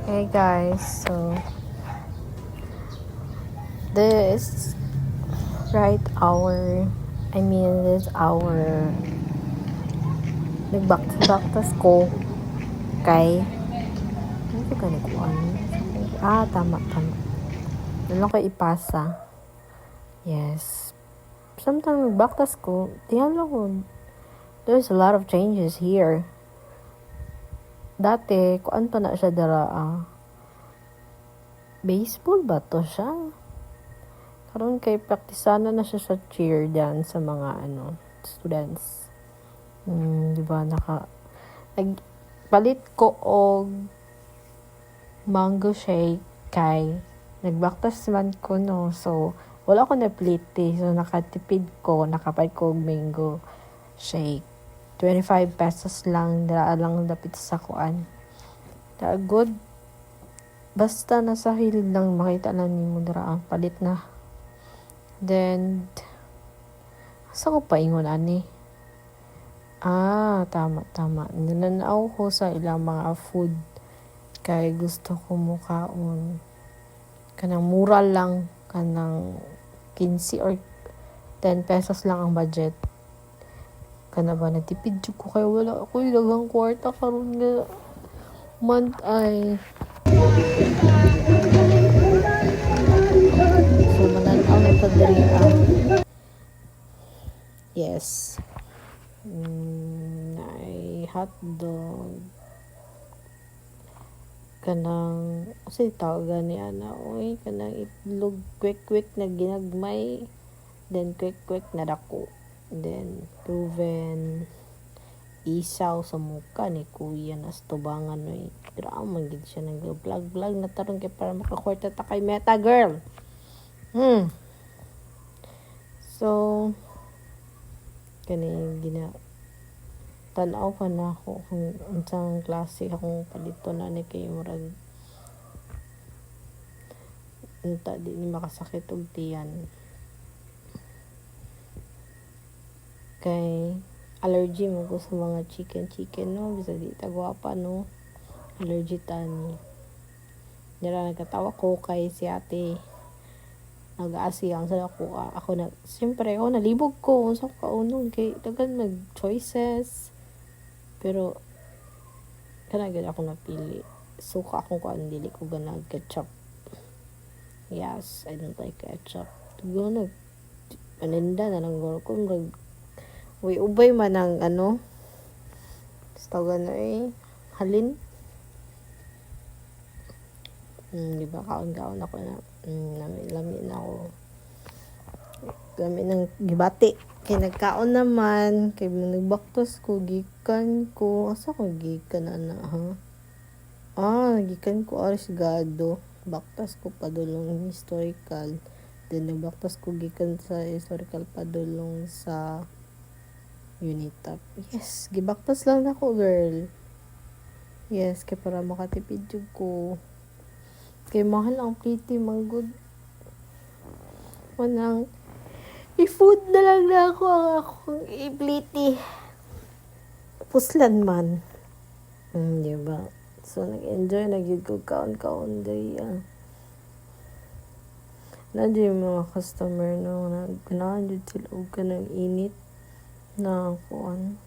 Hey guys, so this right hour, this hour, nagbaktas ko kay, ano ko ganikuan? Tama. Doon lang ko ipasa. Yes. Sometimes nagbaktas ko, tingnan lang ko, there's a lot of changes here. Dati, kuan pa na siya baseball ba to siya? Karon kay praktisana na siya sa cheer dyan sa mga students. Di ba nagpalit ko og mango shake kay nagbaktas man ko no. So wala ko na plate. So nakapalit ko og mango shake. 25 pesos lang lang dapit sa kuan. Good. Basta nasa hilid lang makita lang nimo dira palit na. Then asa ko paingon ani? Tama. Nananaw ko sa ilang mga food kay gusto ko mukaon. Kanang mura lang, kanang 15 or 10 pesos lang ang budget. Kana ba natipid jud ko kay wala ako daghang kwarta karon nga month ay. So mananaw na ta diri Yes. Ay hotdog. Kanang kasi tawagan ni ana oy kanang itlog quick na ginagmay, then quick na dako, then proven isaw sa muka ni kuya nas tubangan oy drama gid siya nag-vlog na taron kay para makakwarta ta kay Meta girl. So kani tanaw pa na ako kung unsang klase akong palito na ni kay murag unta di ni makasakit og tiyan kay allergy mo ko sa mga chicken no bisa di ta gwapa no allergy tani nira nagkatawa ko kay si ate nag-aasiyang sa ako na siyempre ako nalibog ko unsa ko kaunon kay dagan nag choices pero kana gid ako napili suka akong kuan dili ko ganag ketchup. Yes, I don't like ketchup. Tugo nag paninda na lang ko murag ubay man ang tawagan na halin. Di ba kaon ako na lami na ako lami ng gibati kay nagkaon naman kay nagbaktas ko gikan ko asa ko gikan gikan ko Arisgado baktas ko padulong historical then nagbaktas ko gikan sa historical padulong sa Unitap. Yes, gibaktas lang nako girl. Yes, kay para makatipid jud ko. Kay mahal ang pretty manggod. Manang i-food na lang na ako ang akong i-pliti. Puslan man. Diba? So, nag-enjoy. Nag-yud ko kaon-kaon day. Nandiyo yung mga customer no. Nagkanahan jud sila og kanang init na kuan.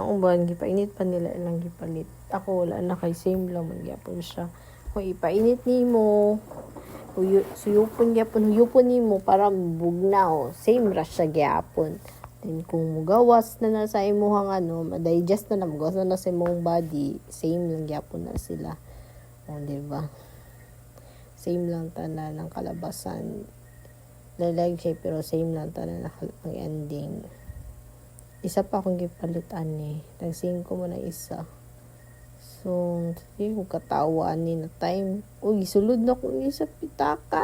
Ang uban, gipainit pa nila ilang gipalit. Ako wala na kay same lang magyapon siya. Kung ipainit nimo suyupon nimo para bugnaw same ra siya gyapon. Then kung mugawas na sa imong ma-digest na mugawas na sa imong body same lang gyapon na sila. Di ba? Same lang tanan ng kalabasan lalag siya pero same lang tanan ang ending. Isa pa akong gipalitan nagsing ko mo na isa. So, hindi ko katawa ni na time. Uy, sulod na ko sa pitaka.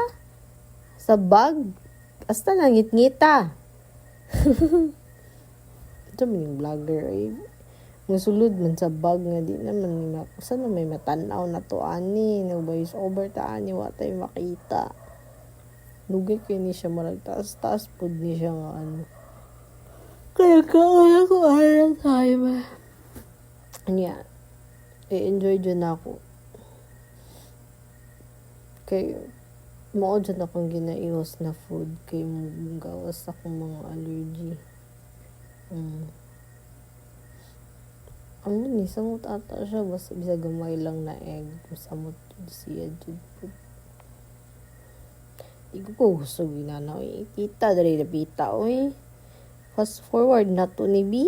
Sa bag. Hasta nangit-ngita. Ito man yung vlogger. Musulod man sa bag nga di naman. Saan na may matanaw na to ani. Nag-voice over ta ani. Watay makita. Lugay ko ni siya maragtaas-taas. Pud ni siya nga Kaya kaula ko time. Anya. I-enjoy dyan ako. Kay mao jud akong ginaiwas na food kay gawas akong mga allergy. Mm. Amo ni samot ata siya basta bisag gamay lang na egg samot jud siya jud po. Di ko gusto ginanaw kita dali na bita oy. Fast forward na to ni B.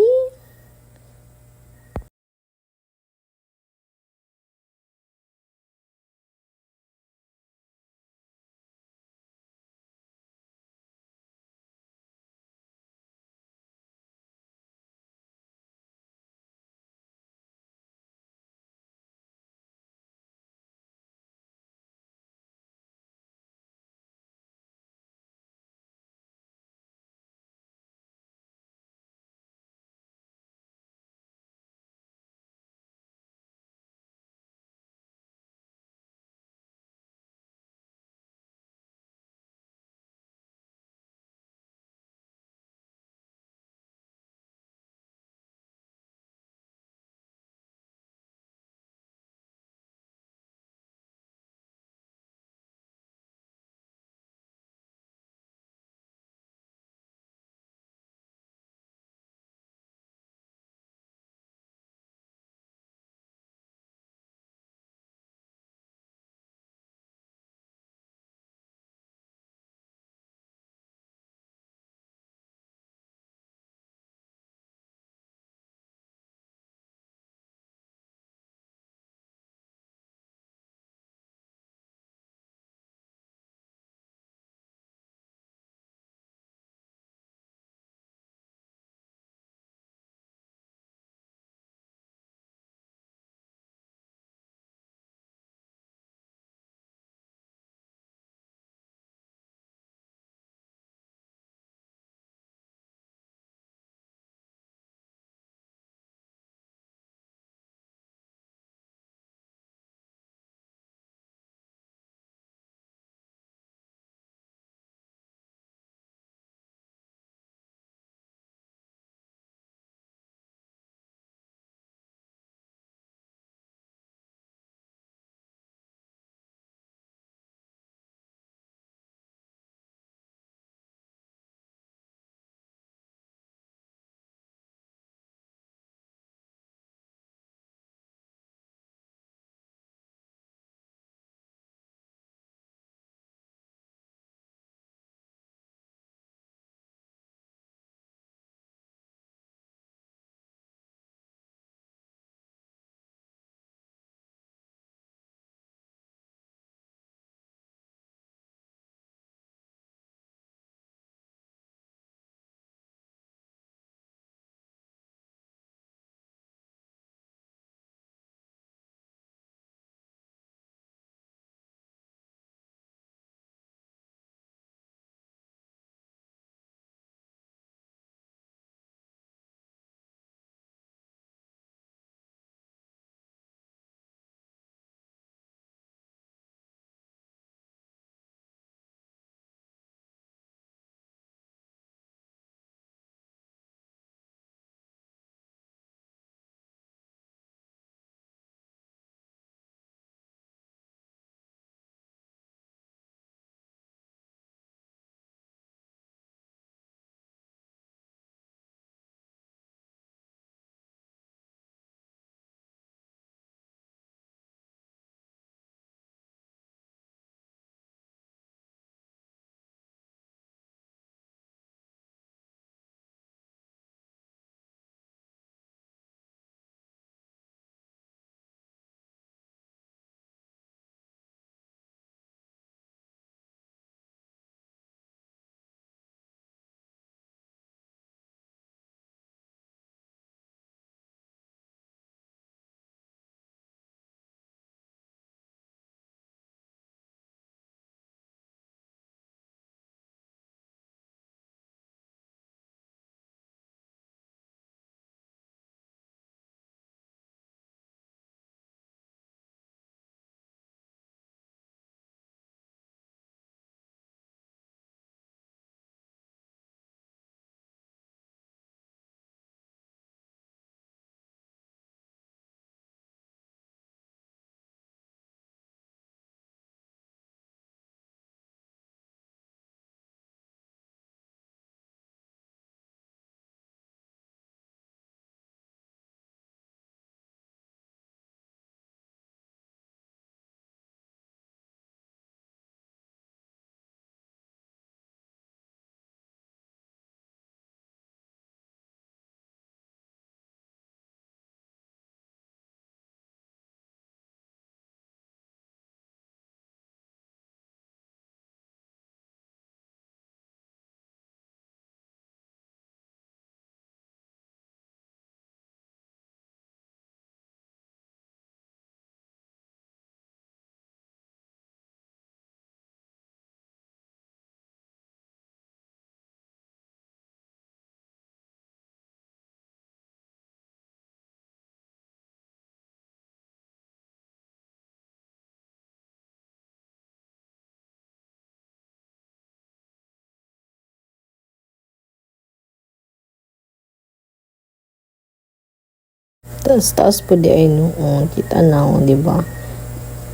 taas po di ay no. Kita na ako, di ba?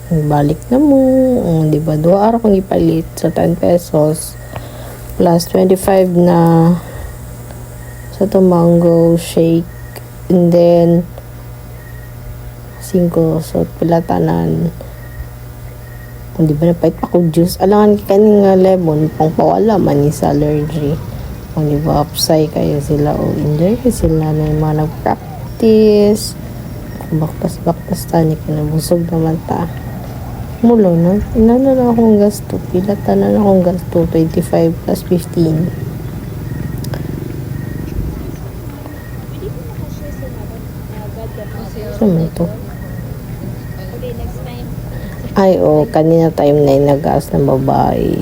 Balik na mo. Di ba? 2 araw kong ipalit sa 10 pesos. Plus 25 na sa to mango shake. And then 5 sa pilatanan. Di ba napait pa ko juice? Alangan kaning nga lemon. Pang pawala man ni sa allergy. Di ba? Upside kayo sila. O enjoy kayo sila na yung mga nag-practice. Baktas-baktas tani ka na. Busog naman ta. Mulo na. Inana na akong gasto. Pilata na akong gasto. 25 plus 15. Ano to? Ay, kanina time na yung nag-aas ng babae.